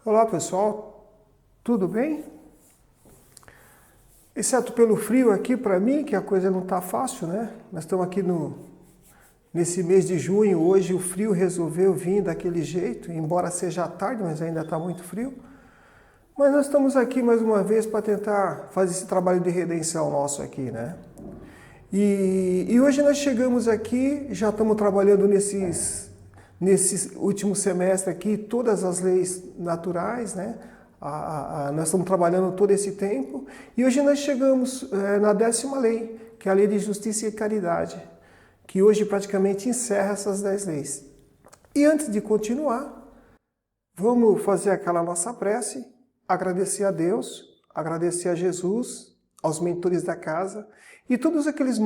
Olá pessoal, tudo bem? Exceto pelo frio aqui para mim, que a coisa não está fácil, né? Nós estamos aqui nesse mês de junho, hoje o frio resolveu vir daquele jeito, embora seja tarde, mas ainda está muito frio. Mas nós estamos aqui mais uma vez para tentar fazer esse trabalho de redenção nosso aqui, né? E hoje nós chegamos aqui, já estamos trabalhando nesse último semestre aqui, todas as leis naturais, né? Nós estamos trabalhando todo esse tempo e hoje nós chegamos na 10ª lei, que é a lei de justiça e caridade, que hoje praticamente encerra essas 10 leis. E antes de continuar, vamos fazer aquela nossa prece, agradecer a Deus, agradecer a Jesus, aos mentores da casa e todos aqueles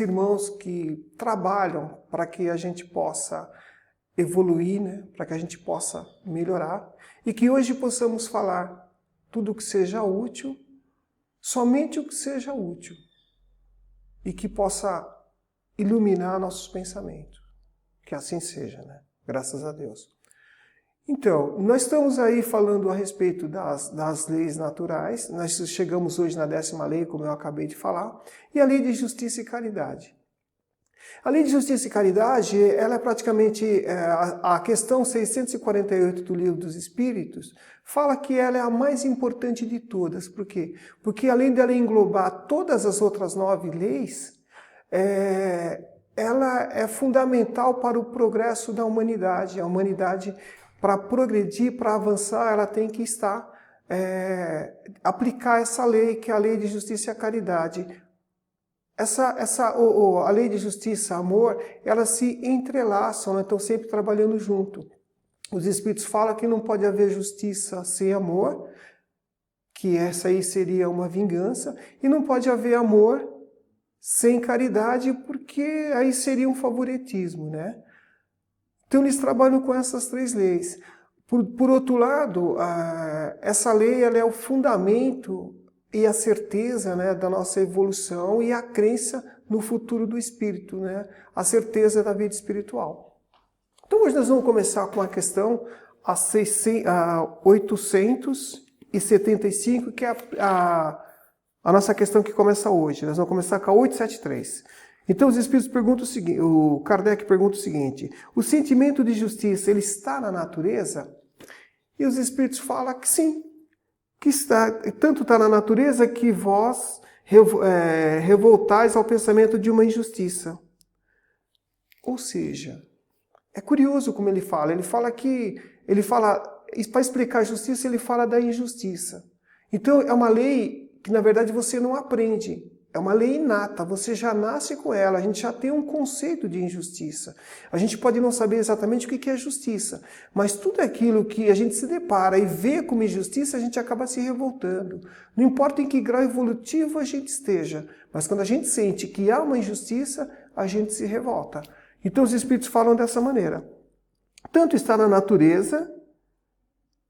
irmãos que trabalham para que a gente possa evoluir, né? Para que a gente possa melhorar e que hoje possamos falar tudo o que seja útil, somente o que seja útil e que possa iluminar nossos pensamentos. Que assim seja, né? Graças a Deus. Então, nós estamos aí falando a respeito das leis naturais, nós chegamos hoje na 10ª lei, como eu acabei de falar, e a lei de justiça e caridade. A lei de justiça e caridade, ela é praticamente, a questão 648 do Livro dos Espíritos, fala que ela é a mais importante de todas. Por quê? Porque além dela englobar todas as outras 9 leis, ela é fundamental para o progresso da humanidade. A humanidade, para progredir, para avançar, ela tem que aplicar essa lei, que é a lei de justiça e a caridade. A lei de justiça e amor, elas se entrelaçam, né? Estão sempre trabalhando junto. Os Espíritos falam que não pode haver justiça sem amor, que essa aí seria uma vingança, e não pode haver amor sem caridade, porque aí seria um favoritismo, né? Então eles trabalham com essas 3 leis. Por outro lado, essa lei ela é o fundamento e a certeza, né, da nossa evolução e a crença no futuro do espírito, né, a certeza da vida espiritual. Então hoje nós vamos começar com a questão 875, que é a nossa questão que começa hoje. Nós vamos começar com a 873. Então os espíritos perguntam o seguinte, o Kardec pergunta o seguinte: o sentimento de justiça, ele está na natureza? E os espíritos falam que sim, que tanto está na natureza que vós revoltais ao pensamento de uma injustiça. Ou seja, é curioso como ele fala para explicar a justiça, ele fala da injustiça. Então é uma lei que na verdade você não aprende. É uma lei inata, você já nasce com ela, a gente já tem um conceito de injustiça. A gente pode não saber exatamente o que é justiça, mas tudo aquilo que a gente se depara e vê como injustiça, a gente acaba se revoltando. Não importa em que grau evolutivo a gente esteja, mas quando a gente sente que há uma injustiça, a gente se revolta. Então os Espíritos falam dessa maneira. Tanto está na natureza,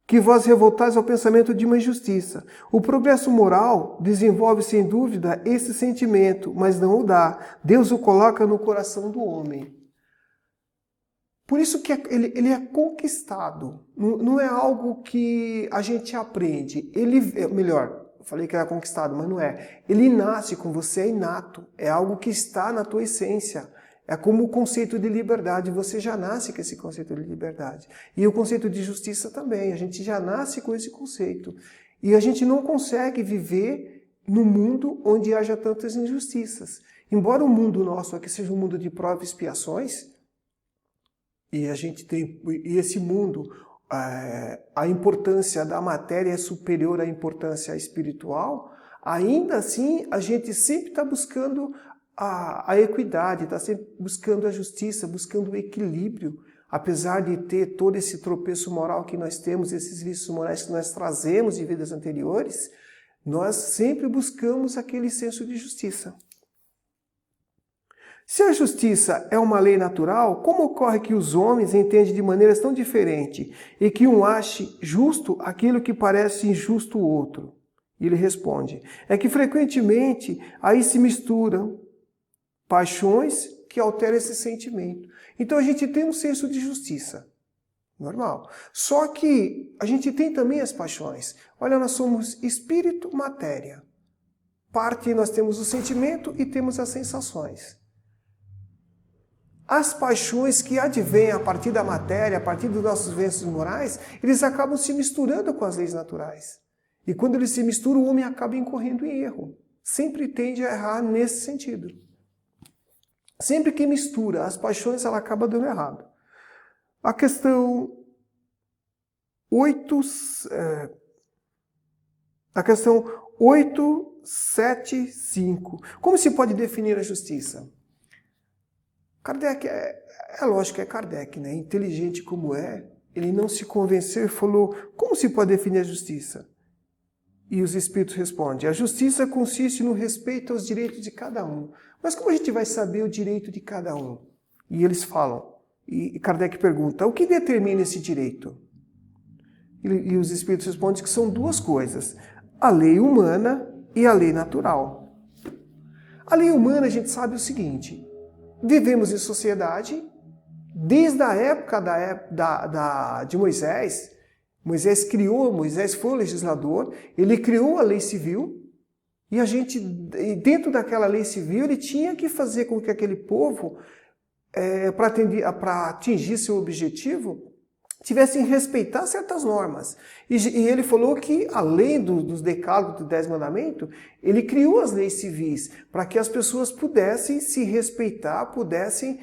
que vós revoltais ao pensamento de uma injustiça. O progresso moral desenvolve, sem dúvida, esse sentimento, mas não o dá. Deus o coloca no coração do homem. Por isso que ele é conquistado. Não é algo que a gente aprende. Eu falei que era conquistado, mas não é. Ele nasce com você, é inato. É algo que está na tua essência. É como o conceito de liberdade, você já nasce com esse conceito de liberdade. E o conceito de justiça também, a gente já nasce com esse conceito. E a gente não consegue viver no mundo onde haja tantas injustiças. Embora o mundo nosso aqui seja um mundo de provas e expiações, e esse mundo, a importância da matéria é superior à importância espiritual, ainda assim a gente sempre está buscando a equidade, está sempre buscando a justiça, buscando o equilíbrio, apesar de ter todo esse tropeço moral que nós temos, esses vícios morais que nós trazemos de vidas anteriores, nós sempre buscamos aquele senso de justiça. Se a justiça é uma lei natural, como ocorre que os homens entendem de maneiras tão diferentes e que um ache justo aquilo que parece injusto o outro? E ele responde, é que frequentemente aí se misturam paixões que alteram esse sentimento. Então a gente tem um senso de justiça. Normal. Só que a gente tem também as paixões. Olha, nós somos espírito, matéria. Parte nós temos o sentimento e temos as sensações. As paixões que advêm a partir da matéria, a partir dos nossos ventos morais, eles acabam se misturando com as leis naturais. E quando eles se misturam, o homem acaba incorrendo em erro. Sempre tende a errar nesse sentido. Sempre que mistura as paixões, ela acaba dando errado. A questão 875. Como se pode definir a justiça? Kardec, é lógico que é Kardec, né? Inteligente como é, ele não se convenceu e falou, como se pode definir a justiça? E os espíritos respondem, a justiça consiste no respeito aos direitos de cada um. Mas como a gente vai saber o direito de cada um? E eles falam, e Kardec pergunta, o que determina esse direito? E os espíritos respondem que são duas coisas, a lei humana e a lei natural. A lei humana, a gente sabe o seguinte, vivemos em sociedade, desde a época de Moisés. Moisés foi o legislador, ele criou a lei civil, e a gente, dentro daquela lei civil, ele tinha que fazer com que aquele povo, para atingir seu objetivo, tivessem que respeitar certas normas. E ele falou que, além dos decálogos, dos 10 mandamentos, ele criou as leis civis para que as pessoas pudessem se respeitar, pudessem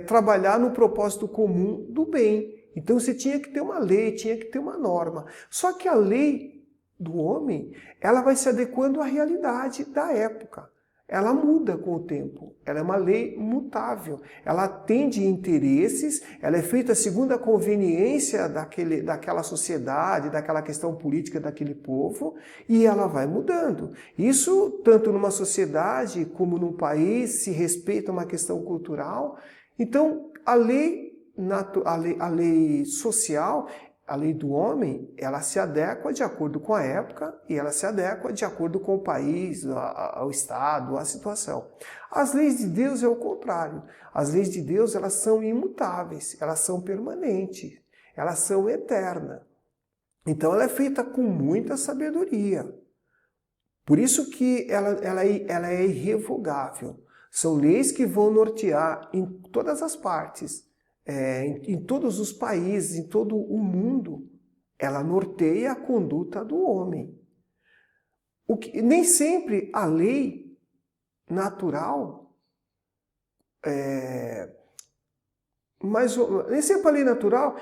trabalhar no propósito comum do bem. Então você tinha que ter uma lei, tinha que ter uma norma. Só que a lei do homem, ela vai se adequando à realidade da época. Ela muda com o tempo, ela é uma lei mutável, ela atende interesses, ela é feita segundo a conveniência daquela sociedade, daquela questão política daquele povo, e ela vai mudando. Isso, tanto numa sociedade como num país, se respeita uma questão cultural. Então, a lei social, a lei do homem, ela se adequa de acordo com a época e ela se adequa de acordo com o país, ao estado, a situação. As leis de Deus é o contrário. As leis de Deus, elas são imutáveis, elas são permanentes, elas são eternas. Então ela é feita com muita sabedoria. Por isso que ela é irrevogável. São leis que vão nortear em todas as partes. Em todos os países, em todo o mundo, ela norteia a conduta do homem. Nem sempre a lei natural, nem sempre a lei natural,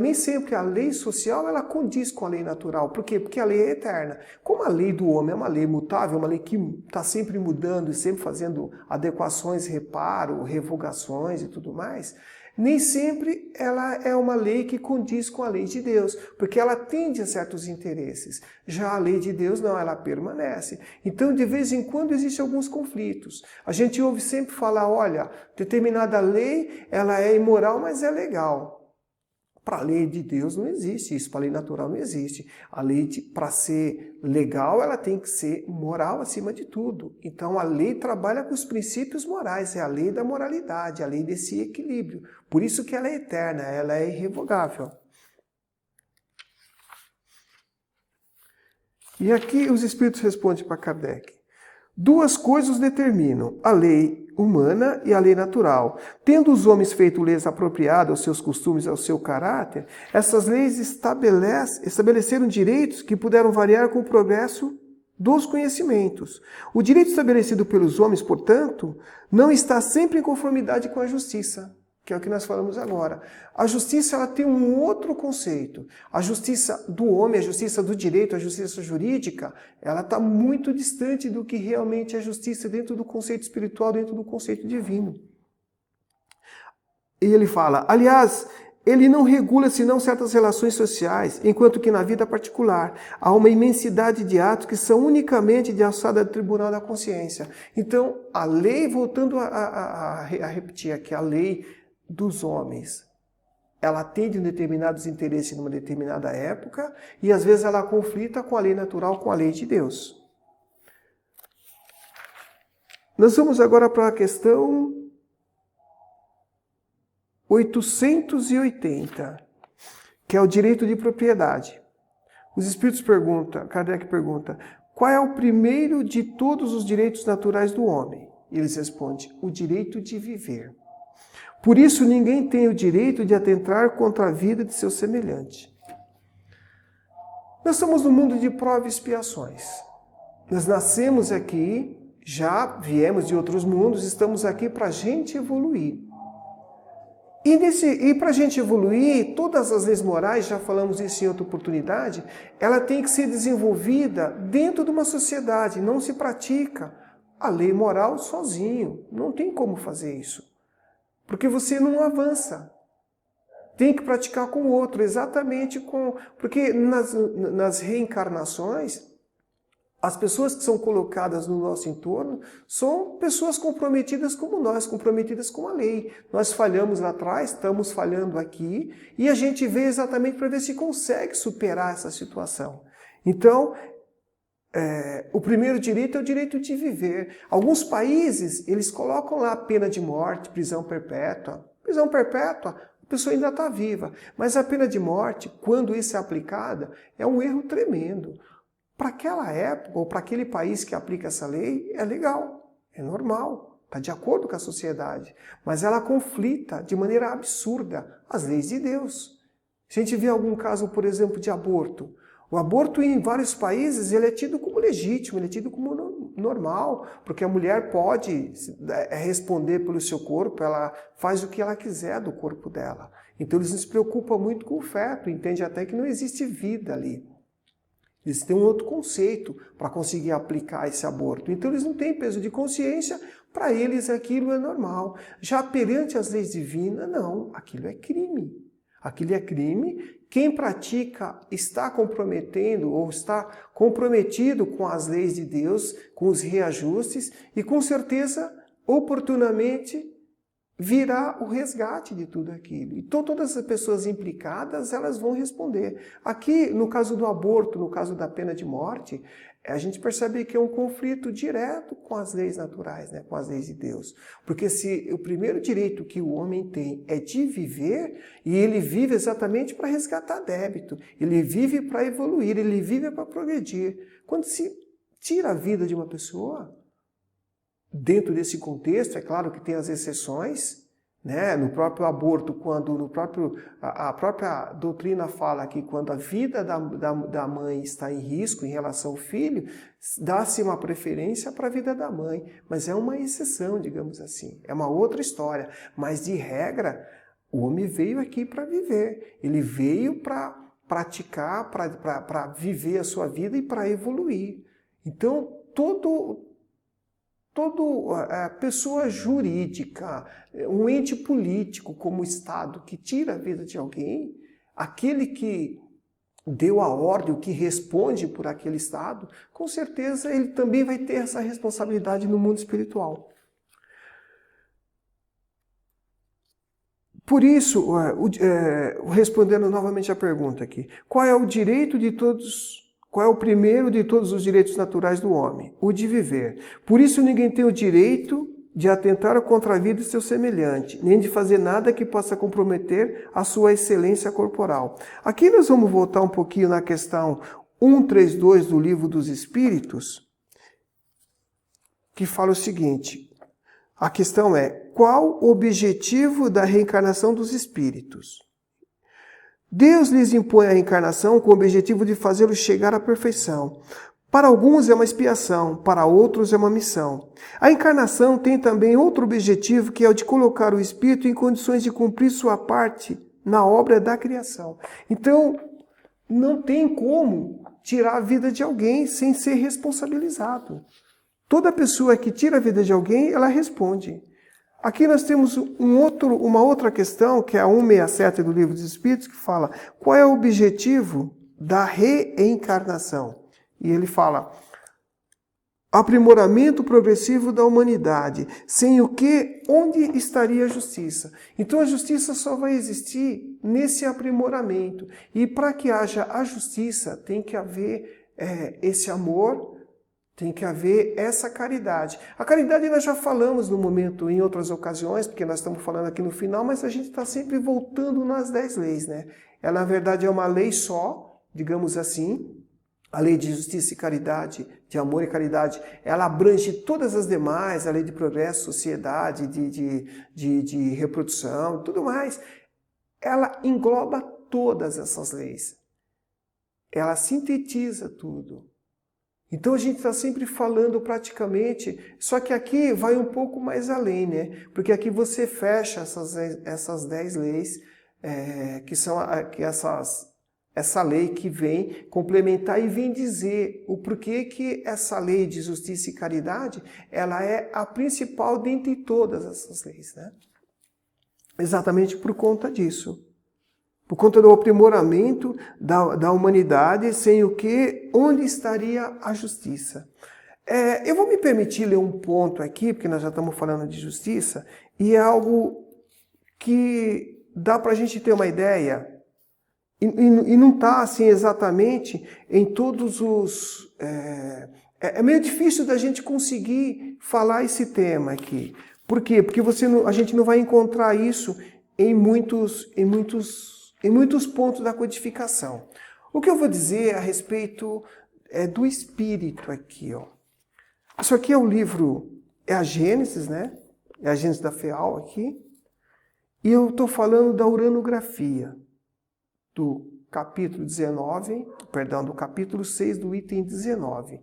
nem sempre a lei social, ela condiz com a lei natural. Por quê? Porque a lei é eterna. Como a lei do homem é uma lei mutável, uma lei que está sempre mudando e sempre fazendo adequações, reparo, revogações e tudo mais, nem sempre ela é uma lei que condiz com a lei de Deus, porque ela atende a certos interesses. Já a lei de Deus não, ela permanece. Então, de vez em quando, existem alguns conflitos. A gente ouve sempre falar, olha, determinada lei, ela é imoral, mas é legal. Para a lei de Deus não existe isso, para a lei natural não existe. A lei, para ser legal, ela tem que ser moral acima de tudo. Então a lei trabalha com os princípios morais, é a lei da moralidade, a lei desse equilíbrio. Por isso que ela é eterna, ela é irrevogável. E aqui os espíritos respondem para Kardec. Duas coisas determinam, a lei humana e a lei natural. Tendo os homens feito leis apropriadas aos seus costumes, ao seu caráter, essas leis estabeleceram direitos que puderam variar com o progresso dos conhecimentos. O direito estabelecido pelos homens, portanto, não está sempre em conformidade com a justiça, que é o que nós falamos agora. A justiça, ela tem um outro conceito. A justiça do homem, a justiça do direito, a justiça jurídica, ela está muito distante do que realmente é justiça dentro do conceito espiritual, dentro do conceito divino. E ele fala, aliás, ele não regula senão certas relações sociais, enquanto que na vida particular há uma imensidade de atos que são unicamente de alçada do tribunal da consciência. Então, a lei, voltando a repetir aqui, a lei dos homens, ela atende determinados interesses numa determinada época e às vezes ela conflita com a lei natural, com a lei de Deus. Nós vamos agora para a questão 880, que é o direito de propriedade. Os espíritos perguntam, Kardec pergunta, qual é o primeiro de todos os direitos naturais do homem? E eles respondem, o direito de viver. Por isso ninguém tem o direito de atentar contra a vida de seu semelhante. Nós estamos no mundo de provas e expiações. Nós nascemos aqui, já viemos de outros mundos, estamos aqui para a gente evoluir. E para a gente evoluir, todas as leis morais, já falamos isso em outra oportunidade, ela tem que ser desenvolvida dentro de uma sociedade, não se pratica a lei moral sozinho, não tem como fazer isso, porque você não avança. Tem que praticar com o outro, exatamente com... Porque nas reencarnações, as pessoas que são colocadas no nosso entorno são pessoas comprometidas como nós, comprometidas com a lei. Nós falhamos lá atrás, estamos falhando aqui, e a gente vê exatamente para ver se consegue superar essa situação. Então, o primeiro direito é o direito de viver. Alguns países, eles colocam lá a pena de morte, prisão perpétua. Prisão perpétua, a pessoa ainda está viva. Mas a pena de morte, quando isso é aplicada, é um erro tremendo. Para aquela época, ou para aquele país que aplica essa lei, é legal, é normal, está de acordo com a sociedade. Mas ela conflita de maneira absurda as leis de Deus. Se a gente vê algum caso, por exemplo, de aborto, o aborto em vários países ele é tido como legítimo, ele é tido como normal, porque a mulher pode responder pelo seu corpo, ela faz o que ela quiser do corpo dela. Então eles não se preocupam muito com o feto, entende até que não existe vida ali. Eles têm um outro conceito para conseguir aplicar esse aborto. Então eles não têm peso de consciência, para eles aquilo é normal. Já perante as leis divinas, não, aquilo é crime. Aquilo é crime. Quem pratica está comprometendo ou está comprometido com as leis de Deus, com os reajustes e com certeza, oportunamente, virá o resgate de tudo aquilo. Então todas as pessoas implicadas, elas vão responder. Aqui, no caso do aborto, no caso da pena de morte, a gente percebe que é um conflito direto com as leis naturais, né? Com as leis de Deus. Porque se o primeiro direito que o homem tem é de viver, e ele vive exatamente para resgatar débito, ele vive para evoluir, ele vive para progredir. Quando se tira a vida de uma pessoa, dentro desse contexto, é claro que tem as exceções, né? No próprio aborto, quando a própria doutrina fala que quando a vida da mãe está em risco em relação ao filho, dá-se uma preferência para a vida da mãe, mas é uma exceção, digamos assim, é uma outra história, mas de regra, o homem veio aqui para viver, ele veio para praticar, para viver a sua vida e para evoluir. Então, toda pessoa jurídica, um ente político como o Estado que tira a vida de alguém, aquele que deu a ordem, o que responde por aquele Estado, com certeza ele também vai ter essa responsabilidade no mundo espiritual. Por isso, respondendo novamente a pergunta aqui, qual é o direito de todos... Qual é o primeiro de todos os direitos naturais do homem? O de viver. Por isso ninguém tem o direito de atentar contra a vida de seu semelhante, nem de fazer nada que possa comprometer a sua excelência corporal. Aqui nós vamos voltar um pouquinho na questão 132 do Livro dos Espíritos, que fala o seguinte, a questão é, qual o objetivo da reencarnação dos espíritos? Deus lhes impõe a reencarnação com o objetivo de fazê-los chegar à perfeição. Para alguns é uma expiação, para outros é uma missão. A encarnação tem também outro objetivo, que é o de colocar o espírito em condições de cumprir sua parte na obra da criação. Então, não tem como tirar a vida de alguém sem ser responsabilizado. Toda pessoa que tira a vida de alguém, ela responde. Aqui nós temos uma outra questão, que é a 167 do Livro dos Espíritos, que fala qual é o objetivo da reencarnação. E ele fala, aprimoramento progressivo da humanidade, sem o que, onde estaria a justiça? Então a justiça só vai existir nesse aprimoramento. E para que haja a justiça, tem que haver esse amor, Tem que haver essa caridade. A caridade nós já falamos no momento, em outras ocasiões, porque nós estamos falando aqui no final, mas a gente está sempre voltando nas 10 leis, né? Ela, na verdade, é uma lei só, digamos assim. A lei de justiça e caridade, de amor e caridade, ela abrange todas as demais, a lei de progresso, sociedade, de reprodução, tudo mais. Ela engloba todas essas leis. Ela sintetiza tudo. Então a gente está sempre falando praticamente, só que aqui vai um pouco mais além, né? Porque aqui você fecha essas 10 leis, que são essa lei que vem complementar e vem dizer o porquê que essa lei de justiça e caridade, ela é a principal dentre todas essas leis, né? Exatamente por conta disso. Por conta do aprimoramento da humanidade, sem o que, onde estaria a justiça? Eu vou me permitir ler um ponto aqui, porque nós já estamos falando de justiça, e é algo que dá para a gente ter uma ideia, e não está assim exatamente em todos os... É meio difícil da gente conseguir falar esse tema aqui. Por quê? Porque a gente não vai encontrar isso em muitos pontos da codificação. O que eu vou dizer a respeito do Espírito aqui, ó. Isso aqui é o livro, é a Gênesis, né? É a Gênesis da FEAL aqui. E eu estou falando da uranografia, do capítulo 6, do item 19.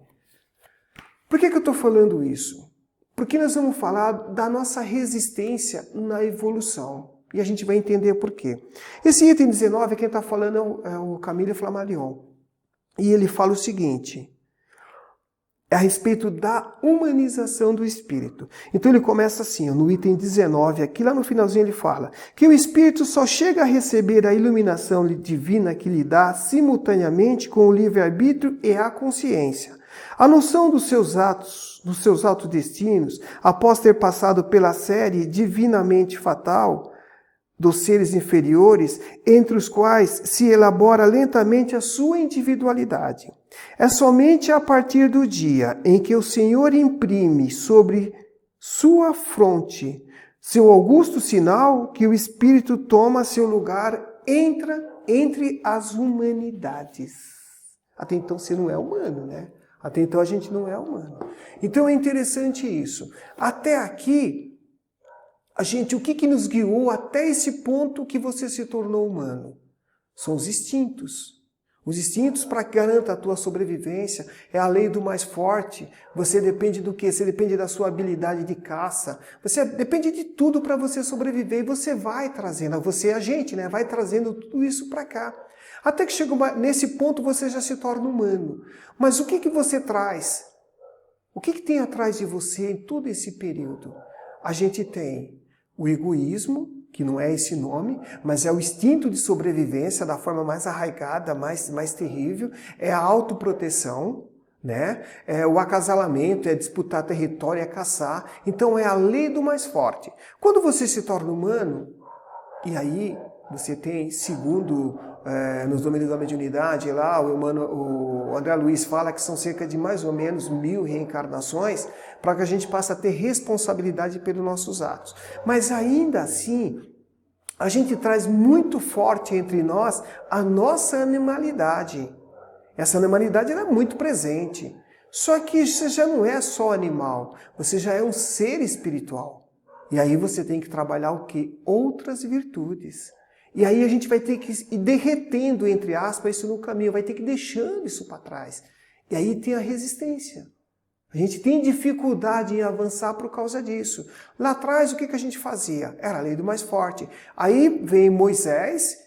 Por que eu estou falando isso? Porque nós vamos falar da nossa resistência na evolução. E a gente vai entender por quê. Esse item 19, quem está falando é o Camille Flammarion. E ele fala o seguinte, a respeito da humanização do Espírito. Então ele começa assim, no item 19, aqui lá no finalzinho ele fala que o Espírito só chega a receber a iluminação divina que lhe dá simultaneamente com o livre-arbítrio e a consciência. A noção dos seus autodestinos, após ter passado pela série divinamente fatal dos seres inferiores, entre os quais se elabora lentamente a sua individualidade. É somente a partir do dia em que o Senhor imprime sobre sua fronte seu augusto sinal que o Espírito toma seu lugar, entra entre as humanidades. Até então você não é humano, né? Até então a gente não é humano. Então é interessante isso. Até aqui, o que nos guiou até esse ponto que você se tornou humano? São os instintos. Os instintos para que garanta a tua sobrevivência, é a lei do mais forte. Você depende do quê? Você depende da sua habilidade de caça. Você depende de tudo para você sobreviver e você vai trazendo, você é a gente, né? Vai trazendo tudo isso para cá. Até que chega nesse ponto você já se torna humano. Mas o que você traz? O que tem atrás de você em todo esse período? A gente tem o egoísmo, que não é esse nome, mas é o instinto de sobrevivência da forma mais arraigada, mais terrível, é a autoproteção, né? É o acasalamento, é disputar território, é caçar. Então é a lei do mais forte. Quando você se torna humano, e aí você tem, segundo nos domínios da mediunidade, lá o André Luiz fala que são cerca de mais ou menos 1000 reencarnações para que a gente passe a ter responsabilidade pelos nossos atos. Mas ainda assim, a gente traz muito forte entre nós a nossa animalidade. Essa animalidade ela é muito presente. Só que você já não é só animal, você já é um ser espiritual. E aí você tem que trabalhar o quê? Outras virtudes. E aí a gente vai ter que ir derretendo, entre aspas, isso no caminho, vai ter que ir deixando isso para trás. E aí tem a resistência. A gente tem dificuldade em avançar por causa disso. Lá atrás, o que a gente fazia? Era a lei do mais forte. Aí vem Moisés,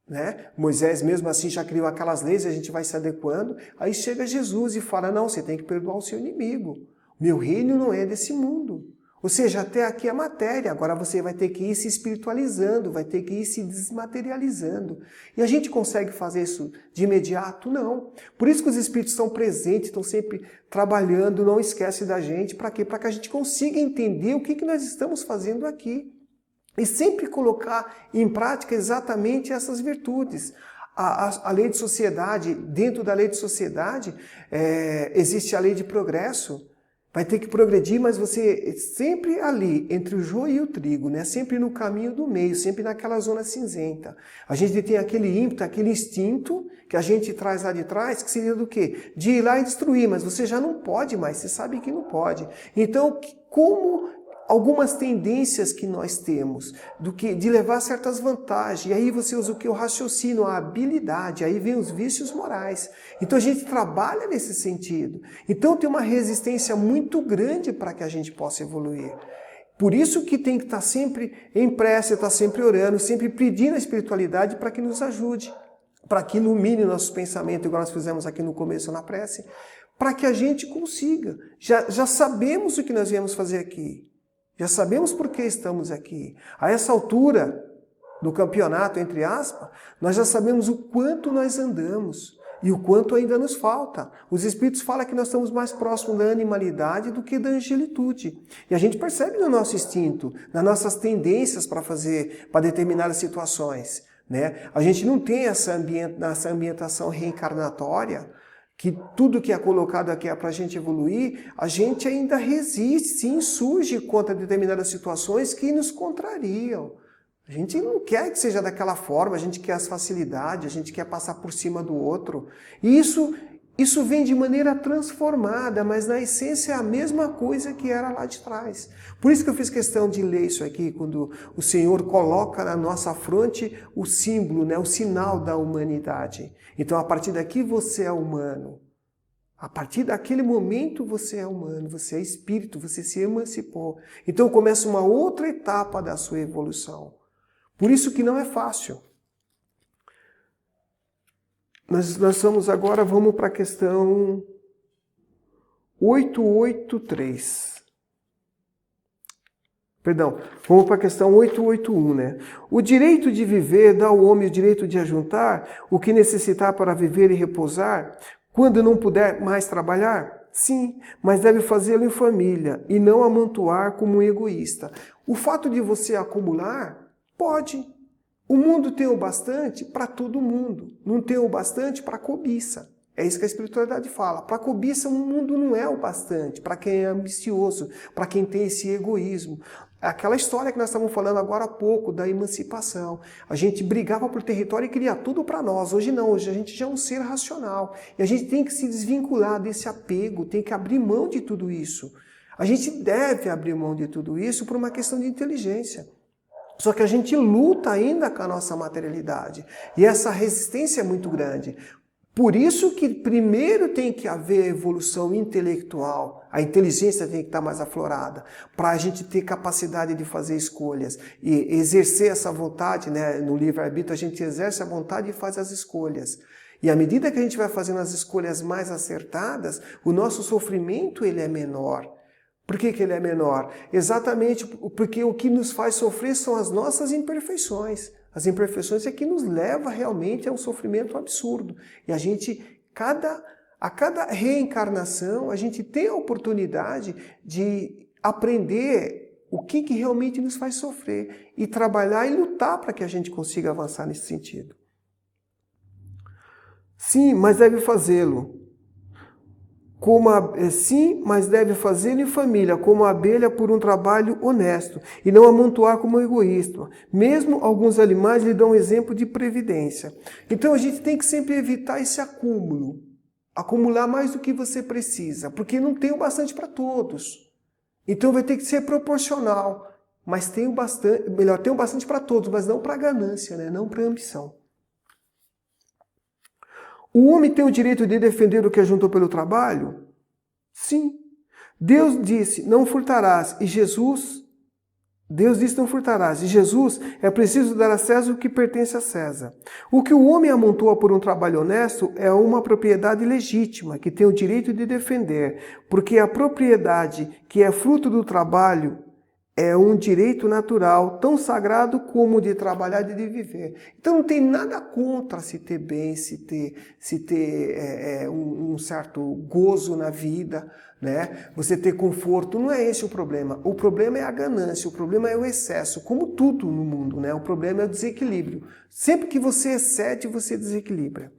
né? Moisés mesmo assim já criou aquelas leis, a gente vai se adequando. Aí chega Jesus e fala, não, você tem que perdoar o seu inimigo. Meu reino não é desse mundo. Ou seja, até aqui é matéria, agora você vai ter que ir se espiritualizando, vai ter que ir se desmaterializando. E a gente consegue fazer isso de imediato? Não. Por isso que os espíritos estão presentes, estão sempre trabalhando, não esquece da gente. Para quê? Para que a gente consiga entender o que nós estamos fazendo aqui. E sempre colocar em prática exatamente essas virtudes. A lei de sociedade, dentro da lei de sociedade, existe a lei de progresso. Vai ter que progredir, mas você sempre ali, entre o joio e o trigo, né? Sempre no caminho do meio, sempre naquela zona cinzenta. A gente tem aquele ímpeto, aquele instinto que a gente traz lá de trás, que seria do quê? De ir lá e destruir, mas você já não pode mais, você sabe que não pode. Então, como algumas tendências que nós temos de levar certas vantagens, e aí você usa o que? O raciocínio, a habilidade, aí vem os vícios morais. Então a gente trabalha nesse sentido. Então tem uma resistência muito grande para que a gente possa evoluir. Por isso que tem que estar sempre em prece, estar sempre orando, sempre pedindo a espiritualidade para que nos ajude, para que ilumine nossos pensamentos, igual nós fizemos aqui no começo na prece, para que a gente consiga. Já sabemos o que nós viemos fazer aqui. Já sabemos por que estamos aqui. A essa altura do campeonato, entre aspas, nós já sabemos o quanto nós andamos e o quanto ainda nos falta. Os Espíritos falam que nós estamos mais próximos da animalidade do que da angelitude. E a gente percebe no nosso instinto, nas nossas tendências para determinadas situações, né? A gente não tem essa ambientação reencarnatória, que tudo que é colocado aqui é para a gente evoluir, a gente ainda resiste, se insurge contra determinadas situações que nos contrariam. A gente não quer que seja daquela forma, a gente quer as facilidades, a gente quer passar por cima do outro. E isso vem de maneira transformada, mas na essência é a mesma coisa que era lá de trás. Por isso que eu fiz questão de ler isso aqui, quando o Senhor coloca na nossa fronte o símbolo, né, o sinal da humanidade. Então, a partir daqui você é humano. A partir daquele momento você é humano, você é espírito, você se emancipou. Então começa uma outra etapa da sua evolução. Por isso que não é fácil. Nós vamos para a questão 883. Perdão, vamos para a questão 881, né? O direito de viver dá ao homem o direito de ajuntar o que necessitar para viver e repousar, quando não puder mais trabalhar? Sim, mas deve fazê-lo em família e não amontoar como um egoísta. O fato de você acumular, pode. O mundo tem o bastante para todo mundo, não tem o bastante para cobiça. É isso que a espiritualidade fala. Para cobiça, o mundo não é o bastante, para quem é ambicioso, para quem tem esse egoísmo. Aquela história que nós estávamos falando agora há pouco, da emancipação. A gente brigava por território e queria tudo para nós. Hoje não, hoje a gente já é um ser racional. E a gente tem que se desvincular desse apego, tem que abrir mão de tudo isso. A gente deve abrir mão de tudo isso por uma questão de inteligência. Só que a gente luta ainda com a nossa materialidade. E essa resistência é muito grande. Por isso que primeiro tem que haver evolução intelectual, a inteligência tem que estar mais aflorada, para a gente ter capacidade de fazer escolhas e exercer essa vontade, né? No livre-arbítrio a gente exerce a vontade e faz as escolhas. E à medida que a gente vai fazendo as escolhas mais acertadas, o nosso sofrimento ele é menor. Por que ele é menor? Exatamente porque o que nos faz sofrer são as nossas imperfeições. As imperfeições é que nos leva realmente a um sofrimento absurdo. E a gente, a cada reencarnação, a gente tem a oportunidade de aprender o que realmente nos faz sofrer e trabalhar e lutar para que a gente consiga avançar nesse sentido. Sim, mas deve fazê-lo. Sim, mas deve fazê-lo em família, como a abelha, por um trabalho honesto, e não amontoar como egoísta. Mesmo alguns animais lhe dão exemplo de previdência. Então a gente tem que sempre evitar esse acúmulo. Acumular mais do que você precisa, porque não tem o bastante para todos. Então vai ter que ser proporcional. Mas tem o bastante, melhor, tem o bastante para todos, mas não para ganância, né? Não para ambição. O homem tem o direito de defender o que ajuntou pelo trabalho? Sim. Deus disse, não furtarás. Deus disse, não furtarás. E Jesus, é preciso dar a César o que pertence a César. O que o homem amontoa por um trabalho honesto é uma propriedade legítima, que tem o direito de defender, porque a propriedade que é fruto do trabalho é um direito natural, tão sagrado como o de trabalhar e de viver. Então não tem nada contra se ter bem, se ter um certo gozo na vida, né? Você ter conforto. Não é esse o problema. O problema é a ganância, o problema é o excesso, como tudo no mundo, né? O problema é o desequilíbrio. Sempre que você excede, você desequilibra.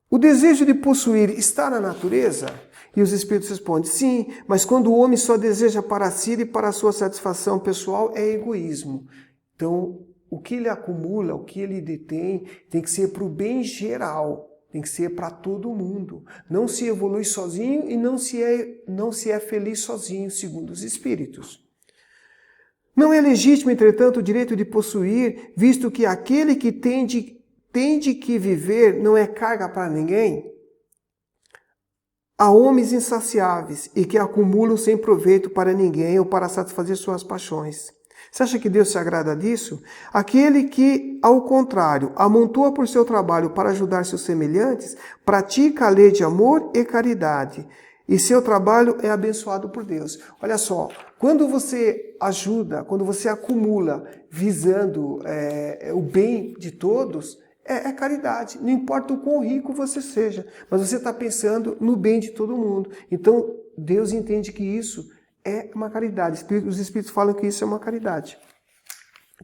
O desejo de possuir está na natureza? E os espíritos respondem, sim, mas quando o homem só deseja para si e para a sua satisfação pessoal, é egoísmo. Então, o que ele acumula, o que ele detém, tem que ser para o bem geral, tem que ser para todo mundo. Não se evolui sozinho e não se é feliz sozinho, segundo os espíritos. Não é legítimo, entretanto, o direito de possuir, visto que aquele que tem de que viver não é carga para ninguém? Há homens insaciáveis e que acumulam sem proveito para ninguém ou para satisfazer suas paixões. Você acha que Deus se agrada disso? Aquele que, ao contrário, amontoa por seu trabalho para ajudar seus semelhantes, pratica a lei de amor e caridade, e seu trabalho é abençoado por Deus. Olha só, quando você ajuda, quando você acumula visando o bem de todos, é caridade. Não importa o quão rico você seja, mas você está pensando no bem de todo mundo. Então, Deus entende que isso é uma caridade. Os Espíritos falam que isso é uma caridade.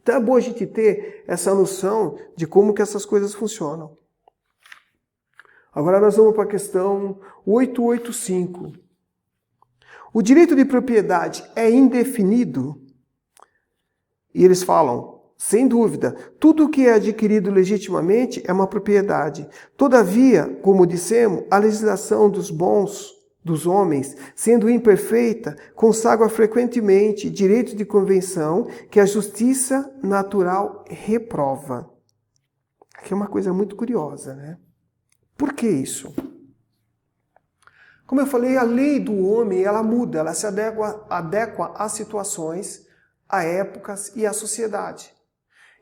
Então é bom a gente ter essa noção de como que essas coisas funcionam. Agora nós vamos para a questão 885. O direito de propriedade é indefinido? E eles falam, sem dúvida, tudo o que é adquirido legitimamente é uma propriedade. Todavia, como dissemos, a legislação dos homens, sendo imperfeita, consagra frequentemente direitos de convenção que a justiça natural reprova. Aqui é uma coisa muito curiosa, né? Por que isso? Como eu falei, a lei do homem, ela muda, ela se adequa às situações, a épocas e à sociedade.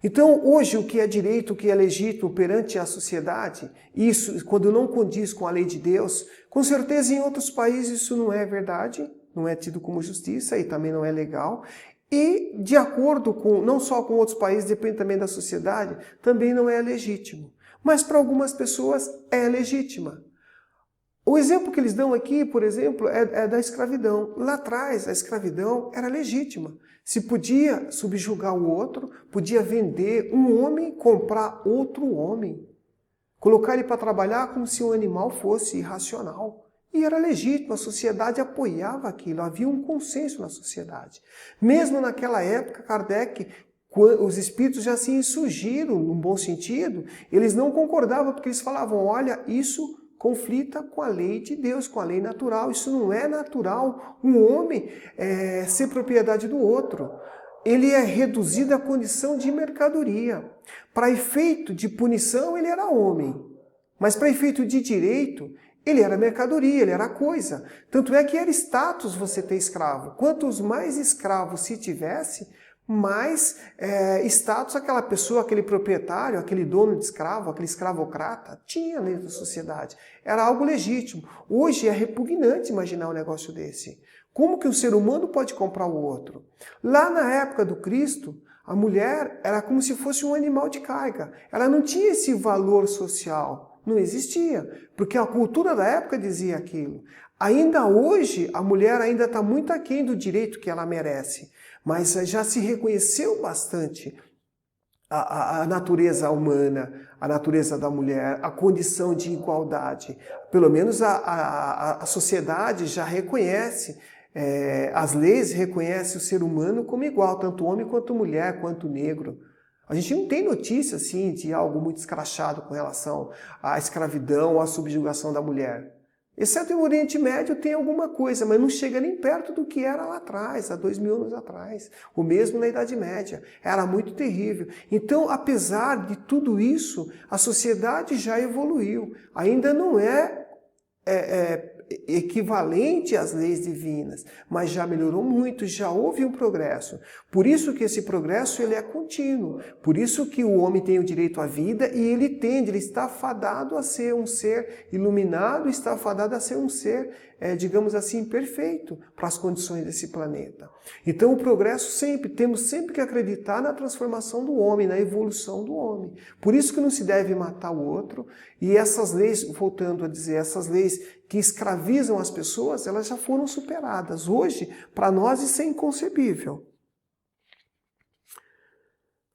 Então, hoje, o que é direito, o que é legítimo perante a sociedade, isso, quando não condiz com a lei de Deus, com certeza em outros países isso não é verdade, não é tido como justiça e também não é legal. E, de acordo com, não só com outros países, depende também da sociedade, também não é legítimo. Mas para algumas pessoas é legítima. O exemplo que eles dão aqui, por exemplo, é da escravidão. Lá atrás, a escravidão era legítima. Se podia subjugar o outro, podia vender um homem, comprar outro homem. Colocar ele para trabalhar como se um animal fosse irracional. E era legítimo, a sociedade apoiava aquilo, havia um consenso na sociedade. Mesmo naquela época, Kardec, os espíritos já se insurgiram, num bom sentido, eles não concordavam, porque eles falavam, olha, isso conflita com a lei de Deus, com a lei natural. Isso não é natural, um homem ser propriedade do outro. Ele é reduzido à condição de mercadoria. Para efeito de punição, ele era homem. Mas para efeito de direito, ele era mercadoria, ele era coisa. Tanto é que era status você ter escravo. Quantos mais escravos se tivesse, mais status aquela pessoa, aquele proprietário, aquele dono de escravo, aquele escravocrata, tinha dentro da sociedade. Era algo legítimo. Hoje é repugnante imaginar um negócio desse. Como que um ser humano pode comprar o outro? Lá na época do Cristo, a mulher era como se fosse um animal de carga. Ela não tinha esse valor social. Não existia. Porque a cultura da época dizia aquilo. Ainda hoje, a mulher ainda está muito aquém do direito que ela merece. Mas já se reconheceu bastante a natureza humana, a natureza da mulher, a condição de igualdade. Pelo menos a sociedade já reconhece, as leis reconhecem o ser humano como igual, tanto homem quanto mulher, quanto negro. A gente não tem notícia assim, de algo muito escrachado com relação à escravidão, à subjugação da mulher. Exceto no Oriente Médio tem alguma coisa, mas não chega nem perto do que era lá atrás, há 2000 anos atrás. O mesmo na Idade Média. Era muito terrível. Então, apesar de tudo isso, a sociedade já evoluiu. Ainda não é equivalente às leis divinas, mas já melhorou muito, já houve um progresso. Por isso que esse progresso ele é contínuo, por isso que o homem tem o direito à vida e ele está fadado a ser um ser iluminado, está fadado a ser um ser, digamos assim, perfeito para as condições desse planeta. Então o progresso temos sempre que acreditar na transformação do homem, na evolução do homem. Por isso que não se deve matar o outro, e essas leis, voltando a dizer, essas leis que escravizam as pessoas, elas já foram superadas. Hoje, para nós, isso é inconcebível.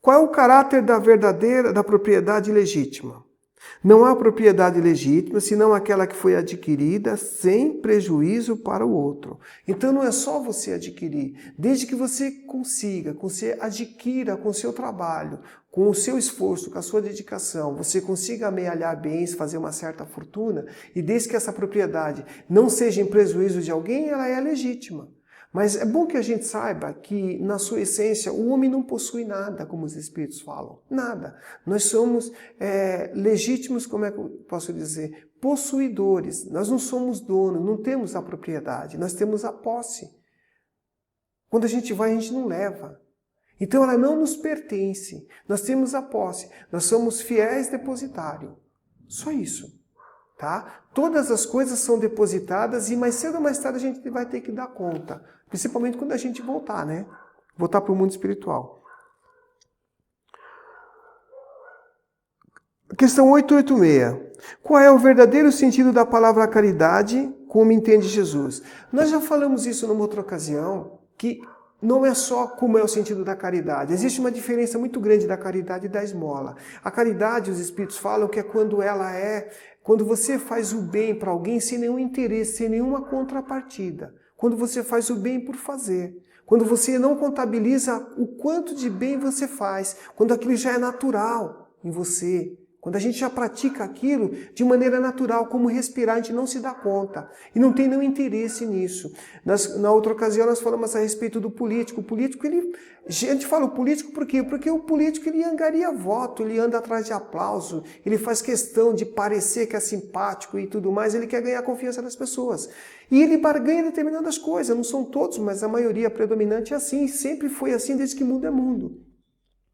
Qual é o caráter da propriedade legítima? Não há propriedade legítima, senão aquela que foi adquirida sem prejuízo para o outro. Então não é só você adquirir, desde que você consiga, que você adquira com o seu trabalho, com o seu esforço, com a sua dedicação, você consiga amealhar bens, fazer uma certa fortuna, e desde que essa propriedade não seja em prejuízo de alguém, ela é legítima. Mas é bom que a gente saiba que, na sua essência, o homem não possui nada, como os Espíritos falam. Nada. Nós somos legítimos, como é que eu posso dizer? Possuidores. Nós não somos donos, não temos a propriedade, nós temos a posse. Quando a gente vai, a gente não leva. Então ela não nos pertence. Nós temos a posse. Nós somos fiéis depositários. Só isso. Tá? Todas as coisas são depositadas e mais cedo ou mais tarde a gente vai ter que dar conta. Principalmente quando a gente voltar, né? Voltar para o mundo espiritual. Questão 886. Qual é o verdadeiro sentido da palavra caridade, como entende Jesus? Nós já falamos isso numa outra ocasião, que não é só como é o sentido da caridade. Existe uma diferença muito grande da caridade e da esmola. A caridade, os Espíritos falam que é quando você faz o bem para alguém sem nenhum interesse, sem nenhuma contrapartida. Quando você faz o bem por fazer. Quando você não contabiliza o quanto de bem você faz. Quando aquilo já é natural em você. Quando a gente já pratica aquilo de maneira natural, como respirar, a gente não se dá conta. E não tem nenhum interesse nisso. Na outra ocasião nós falamos a respeito do político. O político, a gente fala o político por quê? Porque o político ele angaria voto, ele anda atrás de aplauso, ele faz questão de parecer que é simpático e tudo mais, ele quer ganhar a confiança das pessoas. E ele barganha determinadas coisas, não são todos, mas a maioria predominante é assim, sempre foi assim desde que mundo é mundo.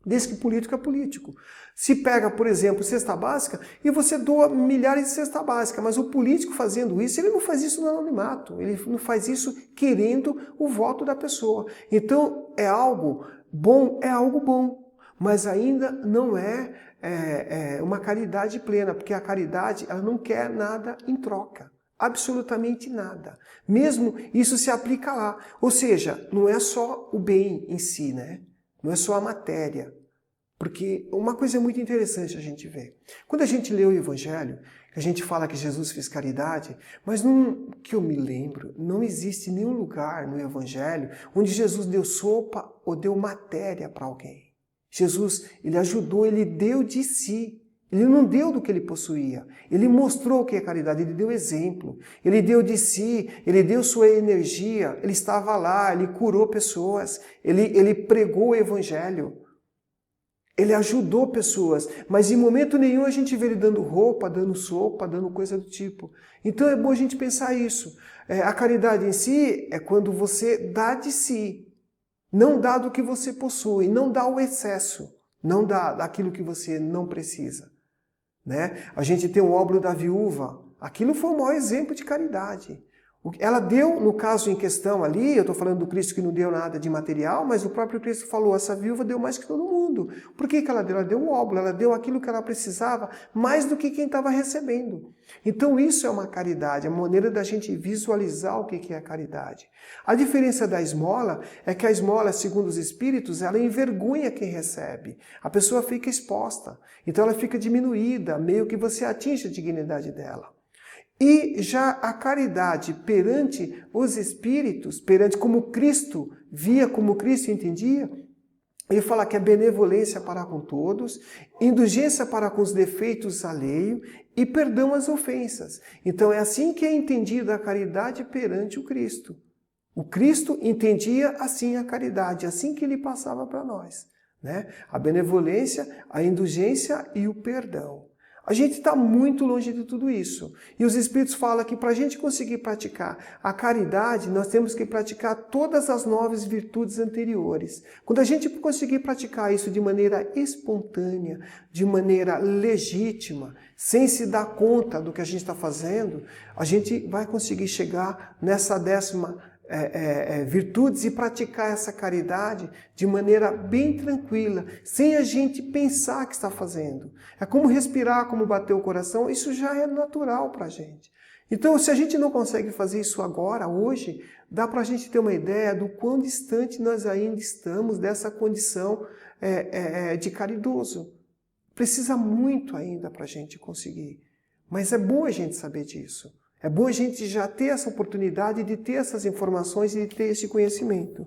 Desde que político é político. Se pega, por exemplo, cesta básica e você doa milhares de cesta básica, mas o político fazendo isso, ele não faz isso no anonimato, ele não faz isso querendo o voto da pessoa. Então é algo bom, mas ainda não é uma caridade plena, porque a caridade ela não quer nada em troca. Absolutamente nada. Mesmo isso se aplica lá. Ou seja, não é só o bem em si, né? Não é só a matéria. Porque uma coisa muito interessante a gente ver. Quando a gente lê o Evangelho, a gente fala que Jesus fez caridade, mas que eu me lembro, não existe nenhum lugar no Evangelho onde Jesus deu sopa ou deu matéria para alguém. Jesus, ele ajudou, ele deu de si. Ele não deu do que ele possuía. Ele mostrou o que é caridade, ele deu exemplo. Ele deu de si, ele deu sua energia, ele estava lá, ele curou pessoas, ele pregou o Evangelho. Ele ajudou pessoas, mas em momento nenhum a gente vê ele dando roupa, dando sopa, dando coisa do tipo. Então é bom a gente pensar isso. A caridade em si é quando você dá de si, não dá do que você possui, não dá o excesso, não dá daquilo que você não precisa. Né? A gente tem o óbolo da viúva, aquilo foi o maior exemplo de caridade. Ela deu, no caso em questão ali, eu estou falando do Cristo que não deu nada de material, mas o próprio Cristo falou, essa viúva deu mais que todo mundo. Por que ela deu? Ela deu um óbolo, ela deu aquilo que ela precisava, mais do que quem estava recebendo. Então isso é uma caridade, a maneira da gente visualizar o que é a caridade. A diferença da esmola é que a esmola, segundo os Espíritos, ela envergonha quem recebe. A pessoa fica exposta, então ela fica diminuída, meio que você atinge a dignidade dela. E já a caridade perante os Espíritos, perante como Cristo via, como Cristo entendia, ele fala que é benevolência para com todos, indulgência para com os defeitos alheios e perdão às ofensas. Então é assim que é entendida a caridade perante o Cristo. O Cristo entendia assim a caridade, assim que ele passava para nós. Né? A benevolência, a indulgência e o perdão. A gente está muito longe de tudo isso. E os Espíritos falam que para a gente conseguir praticar a caridade, nós temos que praticar todas as 9 virtudes anteriores. Quando a gente conseguir praticar isso de maneira espontânea, de maneira legítima, sem se dar conta do que a gente está fazendo, a gente vai conseguir chegar nessa 10ª virtudes e praticar essa caridade de maneira bem tranquila, sem a gente pensar que está fazendo. É como respirar, como bater o coração, isso já é natural para a gente. Então, se a gente não consegue fazer isso agora, hoje, dá para a gente ter uma ideia do quão distante nós ainda estamos dessa condição de caridoso. Precisa muito ainda para a gente conseguir. Mas é bom a gente saber disso. É bom a gente já ter essa oportunidade de ter essas informações e de ter esse conhecimento.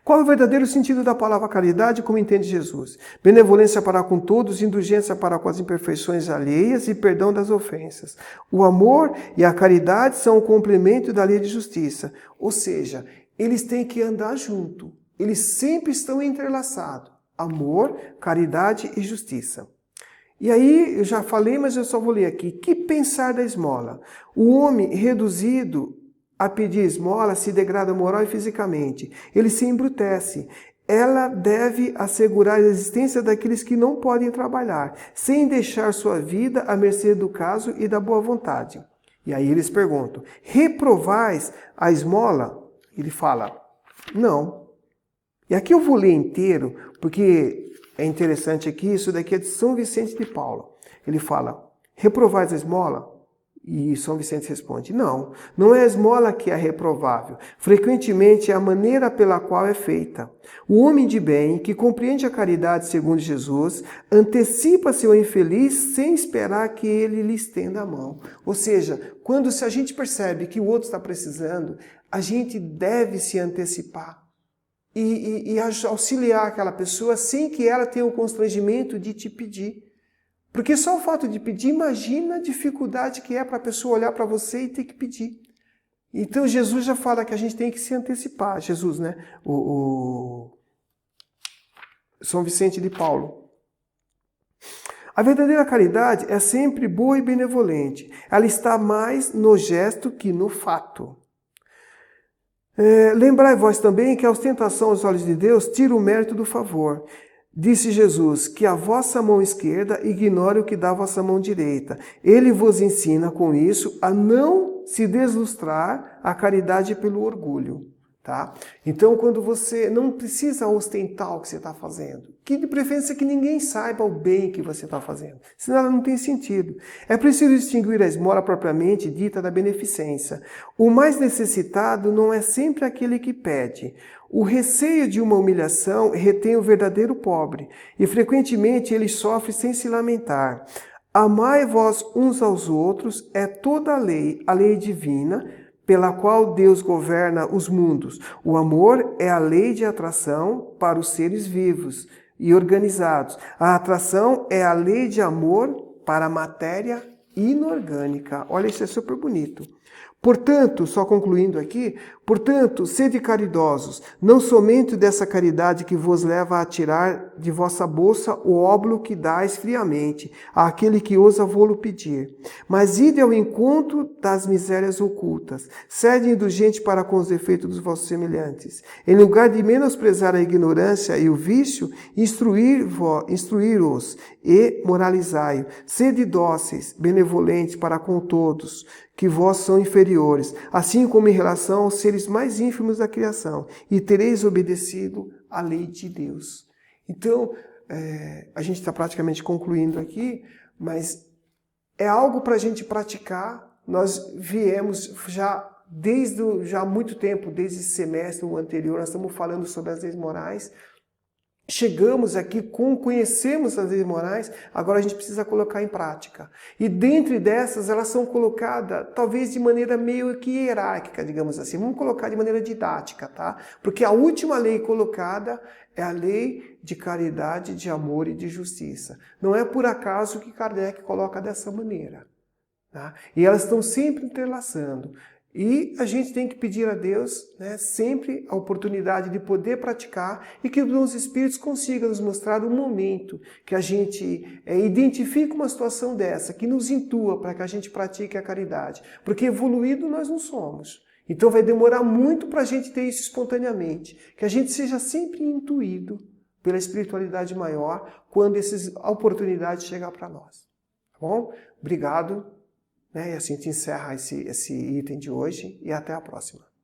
Qual é o verdadeiro sentido da palavra caridade, como entende Jesus? Benevolência para com todos, indulgência para com as imperfeições alheias e perdão das ofensas. O amor e a caridade são o complemento da lei de justiça. Ou seja, eles têm que andar junto. Eles sempre estão entrelaçados. Amor, caridade e justiça. E aí, eu já falei, mas eu só vou ler aqui. Que pensar da esmola? O homem reduzido a pedir esmola se degrada moral e fisicamente. Ele se embrutece. Ela deve assegurar a existência daqueles que não podem trabalhar, sem deixar sua vida à mercê do caso e da boa vontade. E aí eles perguntam, reprovais a esmola? Ele fala, não. E aqui eu vou ler inteiro, porque é interessante aqui, isso daqui é de São Vicente de Paulo. Ele fala, reprovais a esmola? E São Vicente responde, não é a esmola que é reprovável. Frequentemente é a maneira pela qual é feita. O homem de bem, que compreende a caridade segundo Jesus, antecipa-se ao infeliz sem esperar que ele lhe estenda a mão. Ou seja, se a gente percebe que o outro está precisando, a gente deve se antecipar. E auxiliar aquela pessoa sem que ela tenha o constrangimento de te pedir. Porque só o fato de pedir, imagina a dificuldade que é para a pessoa olhar para você e ter que pedir. Então Jesus já fala que a gente tem que se antecipar. Jesus, né? O São Vicente de Paulo. A verdadeira caridade é sempre boa e benevolente. Ela está mais no gesto que no fato. Lembrai vós também que a ostentação aos olhos de Deus tira o mérito do favor. Disse Jesus, que a vossa mão esquerda ignore o que dá a vossa mão direita. Ele vos ensina com isso a não se deslustrar a caridade pelo orgulho. Tá? Então, quando você não precisa ostentar o que você está fazendo, que de preferência que ninguém saiba o bem que você está fazendo, senão ela não tem sentido. É preciso distinguir a esmola propriamente dita da beneficência. O mais necessitado não é sempre aquele que pede. O receio de uma humilhação retém o verdadeiro pobre, e frequentemente ele sofre sem se lamentar. Amai vós uns aos outros é toda a lei divina, pela qual Deus governa os mundos. O amor é a lei de atração para os seres vivos e organizados. A atração é a lei de amor para a matéria inorgânica. Olha, isso é super bonito. Portanto, só concluindo aqui, sede caridosos, não somente dessa caridade que vos leva a tirar de vossa bolsa o óbolo que dais friamente àquele que ousa vô-lo pedir, mas ide ao encontro das misérias ocultas, sede indulgente para com os defeitos dos vossos semelhantes. Em lugar de menosprezar a ignorância e o vício, instruí-os e moralizai. Sede dóceis, benevolentes para com todos, que vós são inferiores, assim como em relação aos seres mais ínfimos da criação, e tereis obedecido à lei de Deus. Então, a gente está praticamente concluindo aqui, mas é algo para a gente praticar. Nós viemos já há muito tempo, desde esse semestre anterior, nós estamos falando sobre as leis morais. Chegamos aqui, conhecemos as leis morais, agora a gente precisa colocar em prática. E dentro dessas, elas são colocadas, talvez de maneira meio que hierárquica, digamos assim. Vamos colocar de maneira didática, tá? Porque a última lei colocada é a lei de caridade, de amor e de justiça. Não é por acaso que Kardec coloca dessa maneira. Tá? E elas estão sempre entrelaçando. E a gente tem que pedir a Deus, né, sempre a oportunidade de poder praticar e que os bons espíritos consigam nos mostrar o momento que a gente identifica uma situação dessa, que nos intua para que a gente pratique a caridade. Porque evoluído nós não somos. Então vai demorar muito para a gente ter isso espontaneamente. Que a gente seja sempre intuído pela espiritualidade maior quando essas oportunidades chegar para nós. Tá bom? Obrigado. E assim a gente encerra esse item de hoje e até a próxima.